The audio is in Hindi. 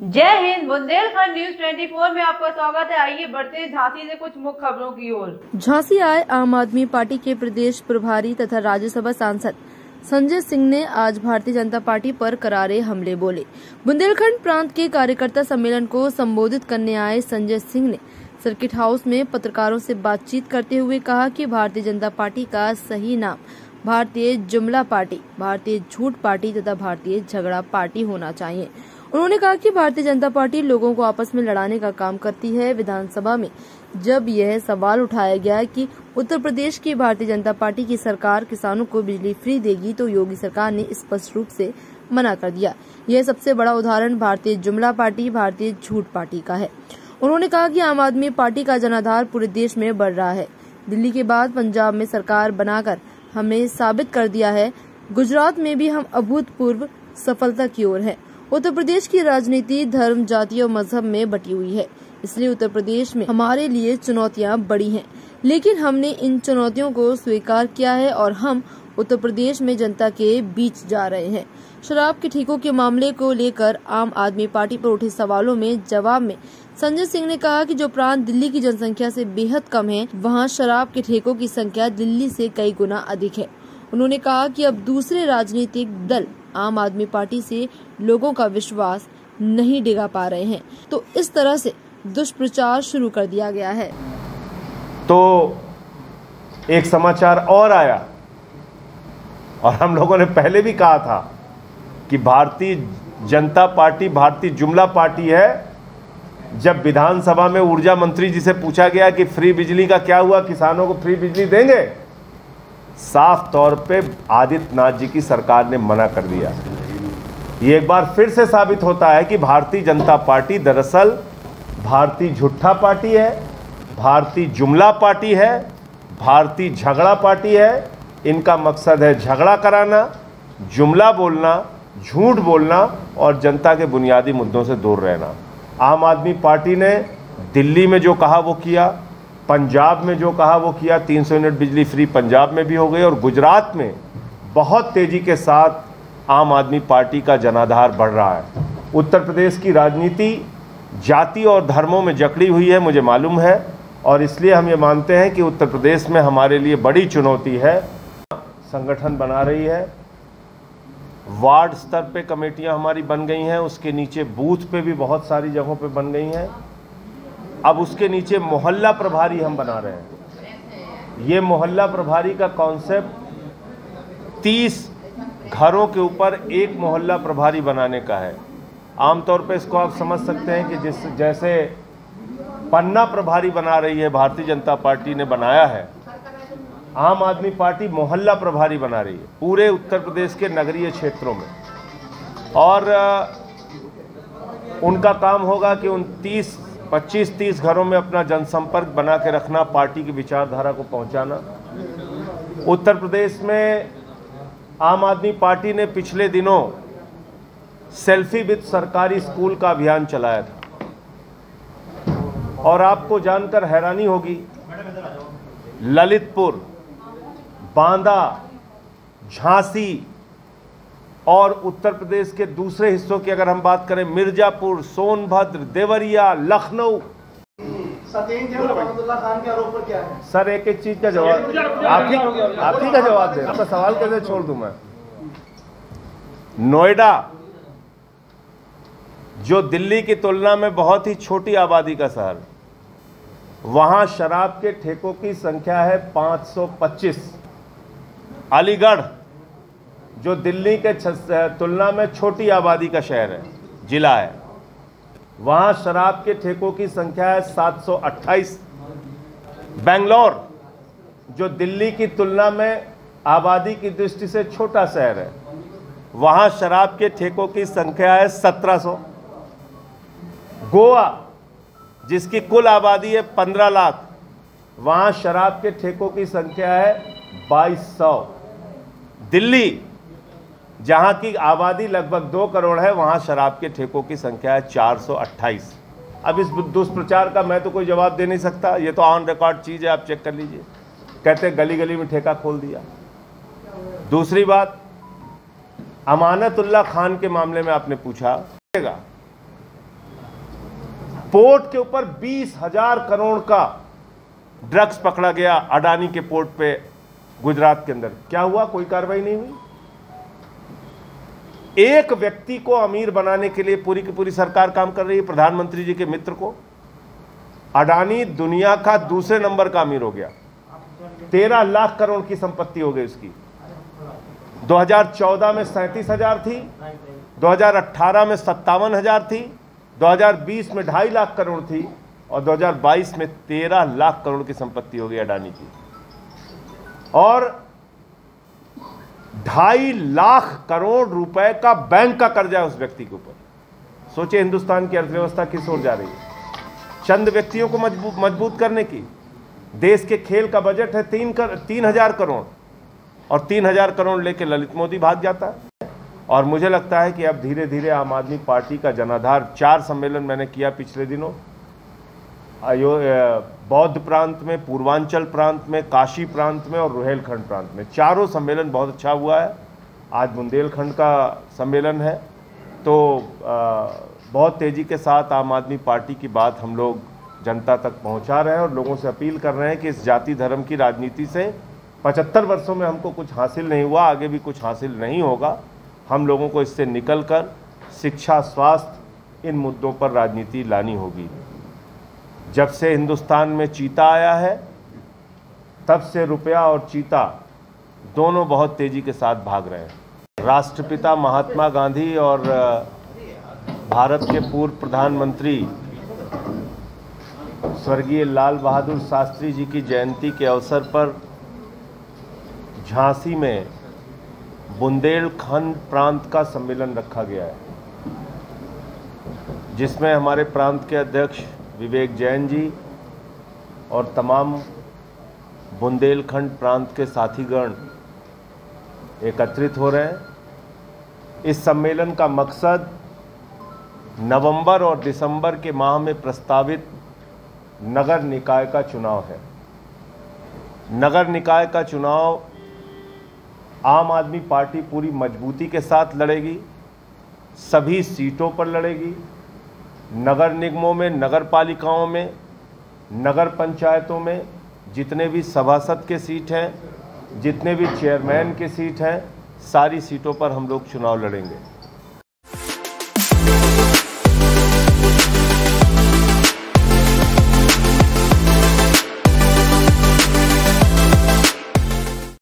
जय हिंद। बुंदेलखंड न्यूज 24 में आपका स्वागत है। आइए बढ़ते हैं झांसी से कुछ मुख्य खबरों की ओर। झांसी आए आम आदमी पार्टी के प्रदेश प्रभारी तथा राज्यसभा सांसद संजय सिंह ने आज भारतीय जनता पार्टी पर करारे हमले बोले। बुंदेलखंड प्रांत के कार्यकर्ता सम्मेलन को संबोधित करने आए संजय सिंह ने सर्किट हाउस में पत्रकारों से बातचीत करते हुए कहा कि भारतीय जनता पार्टी का सही नाम भारतीय जुमला पार्टी, भारतीय झूठ पार्टी तथा भारतीय झगड़ा पार्टी होना चाहिए। उन्होंने कहा कि भारतीय जनता पार्टी लोगों को आपस में लड़ाने का काम करती है। विधानसभा में जब यह सवाल उठाया गया कि उत्तर प्रदेश की भारतीय जनता पार्टी की सरकार किसानों को बिजली फ्री देगी, तो योगी सरकार ने स्पष्ट रूप से मना कर दिया। यह सबसे बड़ा उदाहरण भारतीय जुमला पार्टी, भारतीय झूठ पार्टी का है। उन्होंने कहा कि आम आदमी पार्टी का जनाधार पूरे देश में बढ़ रहा है। दिल्ली के बाद पंजाब में सरकार बनाकर हमने साबित कर दिया है। गुजरात में भी हम अभूतपूर्व सफलता की ओर है। उत्तर प्रदेश की राजनीति धर्म, जाति और मजहब में बटी हुई है, इसलिए उत्तर प्रदेश में हमारे लिए चुनौतियां बड़ी हैं, लेकिन हमने इन चुनौतियों को स्वीकार किया है और हम उत्तर प्रदेश में जनता के बीच जा रहे हैं। शराब के ठेकों के मामले को लेकर आम आदमी पार्टी पर उठे सवालों में जवाब में संजय सिंह ने कहा कि जो प्रांत दिल्ली की जनसंख्या से बेहद कम है, वहाँ शराब के ठेकों की संख्या दिल्ली से कई गुना अधिक है। उन्होंने कहा कि अब दूसरे राजनीतिक दल आम आदमी पार्टी से लोगों का विश्वास नहीं डिगा पा रहे हैं, तो इस तरह से दुष्प्रचार शुरू कर दिया गया है। तो एक समाचार और आया और हम लोगों ने पहले भी कहा था कि भारतीय जनता पार्टी भारतीय जुमला पार्टी है। जब विधानसभा में ऊर्जा मंत्री जी से पूछा गया कि फ्री बिजली का क्या हुआ, किसानों को फ्री बिजली देंगे, साफ तौर पे आदित्यनाथ जी की सरकार ने मना कर दिया। ये एक बार फिर से साबित होता है कि भारतीय जनता पार्टी दरअसल भारतीय झूठा पार्टी है, भारतीय जुमला पार्टी है, भारतीय झगड़ा पार्टी है। इनका मकसद है झगड़ा कराना, जुमला बोलना, झूठ बोलना और जनता के बुनियादी मुद्दों से दूर रहना। आम आदमी पार्टी ने दिल्ली में जो कहा वो किया, पंजाब में जो कहा वो किया। 300 यूनिट बिजली फ्री पंजाब में भी हो गई और गुजरात में बहुत तेजी के साथ आम आदमी पार्टी का जनाधार बढ़ रहा है। उत्तर प्रदेश की राजनीति जाति और धर्मों में जकड़ी हुई है, मुझे मालूम है, और इसलिए हम ये मानते हैं कि उत्तर प्रदेश में हमारे लिए बड़ी चुनौती है। संगठन बना रही है, वार्ड स्तर पे कमेटियां हमारी बन गई हैं, उसके नीचे बूथ पे भी बहुत सारी जगहों पे बन गई हैं। अब उसके नीचे मोहल्ला प्रभारी हम बना रहे हैं। ये मोहल्ला प्रभारी का कॉन्सेप्ट 30 घरों के ऊपर एक मोहल्ला प्रभारी बनाने का है। आमतौर पे इसको आप समझ सकते हैं कि जैसे पन्ना प्रभारी बना रही है, भारतीय जनता पार्टी ने बनाया है, आम आदमी पार्टी मोहल्ला प्रभारी बना रही है पूरे उत्तर प्रदेश के नगरीय क्षेत्रों में। और उनका काम होगा कि उन 25-30 घरों में अपना जनसंपर्क बना के रखना, पार्टी की विचारधारा को पहुंचाना। उत्तर प्रदेश में आम आदमी पार्टी ने पिछले दिनों सेल्फी विद सरकारी स्कूल का अभियान चलाया था और आपको जानकर हैरानी होगी, ललितपुर, बांदा, झांसी और उत्तर प्रदेश के दूसरे हिस्सों की अगर हम बात करें, मिर्जापुर, सोनभद्र, देवरिया, लखनऊ, खान के आरोप पर क्या है? सर एक एक चीज का जवाब आप ही का जवाब दे। आपका सवाल कैसे छोड़ दूं मैं? नोएडा जो दिल्ली की तुलना में बहुत ही छोटी आबादी का शहर, वहां शराब के ठेकों की संख्या है 525। अलीगढ़ जो दिल्ली के तुलना में छोटी आबादी का शहर है, जिला है, वहां शराब के ठेकों की संख्या है 728। बेंगलोर जो दिल्ली की तुलना में आबादी की दृष्टि से छोटा शहर है, वहां शराब के ठेकों की संख्या है 1700। गोवा जिसकी कुल आबादी है 15 लाख, वहां शराब के ठेकों की संख्या है 2200। दिल्ली जहां की आबादी लगभग 2 करोड़ है, वहां शराब के ठेकों की संख्या है 428। अब इस दुष्प्रचार का मैं तो कोई जवाब दे नहीं सकता, ये तो ऑन रिकॉर्ड चीज़ है, आप चेक कर लीजिए। कहते गली गली में ठेका खोल दिया। दूसरी बात, अमानतुल्लाह खान के मामले में आपने पूछा, पोर्ट के ऊपर 20,000 करोड़ का ड्रग्स पकड़ा गया अडानी के पोर्ट पे गुजरात के अंदर। क्या हुआ? कोई कार्रवाई नहीं हुई। एक व्यक्ति को अमीर बनाने के लिए पूरी की पूरी सरकार काम कर रही है, प्रधानमंत्री जी के मित्र को। अडानी दुनिया का दूसरे नंबर का अमीर हो गया, 13 लाख करोड़ की संपत्ति हो गई उसकी। 2014 में 37,000 थी, 2018 में 57,000 थी, 2020 में 2.5 लाख करोड़ थी और 2022 में 13 लाख करोड़ की संपत्ति हो गई अडानी की। और 2.5 लाख करोड़ रुपए का बैंक का कर्जा है उस व्यक्ति के ऊपर। सोचिए हिंदुस्तान की अर्थव्यवस्था किस ओर जा रही है। चंद व्यक्तियों को मजबूत करने की। देश के खेल का बजट है 3,000 करोड़ और 3,000 करोड़ लेके ललित मोदी भाग जाता है। और मुझे लगता है कि अब धीरे धीरे आम आदमी पार्टी का जनाधार, 4 सम्मेलन मैंने किया पिछले दिनों, बौद्ध प्रांत में, पूर्वांचल प्रांत में, काशी प्रांत में और रुहेलखंड प्रांत में, चारों सम्मेलन बहुत अच्छा हुआ है। आज बुंदेलखंड का सम्मेलन है। तो बहुत तेज़ी के साथ आम आदमी पार्टी की बात हम लोग जनता तक पहुंचा रहे हैं और लोगों से अपील कर रहे हैं कि इस जाति धर्म की राजनीति से 75 वर्षों में हमको कुछ हासिल नहीं हुआ, आगे भी कुछ हासिल नहीं होगा। हम लोगों को इससे निकलकर शिक्षा, स्वास्थ्य, इन मुद्दों पर राजनीति लानी होगी। जब से हिंदुस्तान में चीता आया है तब से रुपया और चीता दोनों बहुत तेज़ी के साथ भाग रहे हैं। राष्ट्रपिता महात्मा गांधी और भारत के पूर्व प्रधानमंत्री स्वर्गीय लाल बहादुर शास्त्री जी की जयंती के अवसर पर झांसी में बुंदेलखंड प्रांत का सम्मेलन रखा गया है, जिसमें हमारे प्रांत के अध्यक्ष विवेक जैन जी और तमाम बुंदेलखंड प्रांत के साथीगण एकत्रित हो रहे हैं। इस सम्मेलन का मकसद नवंबर और दिसंबर के माह में प्रस्तावित नगर निकाय का चुनाव है। नगर निकाय का चुनाव आम आदमी पार्टी पूरी मजबूती के साथ लड़ेगी, सभी सीटों पर लड़ेगी। नगर निगमों में, नगर पालिकाओं में, नगर पंचायतों में जितने भी सभासद के सीट हैं, जितने भी चेयरमैन के सीट हैं, सारी सीटों पर हम लोग चुनाव लड़ेंगे।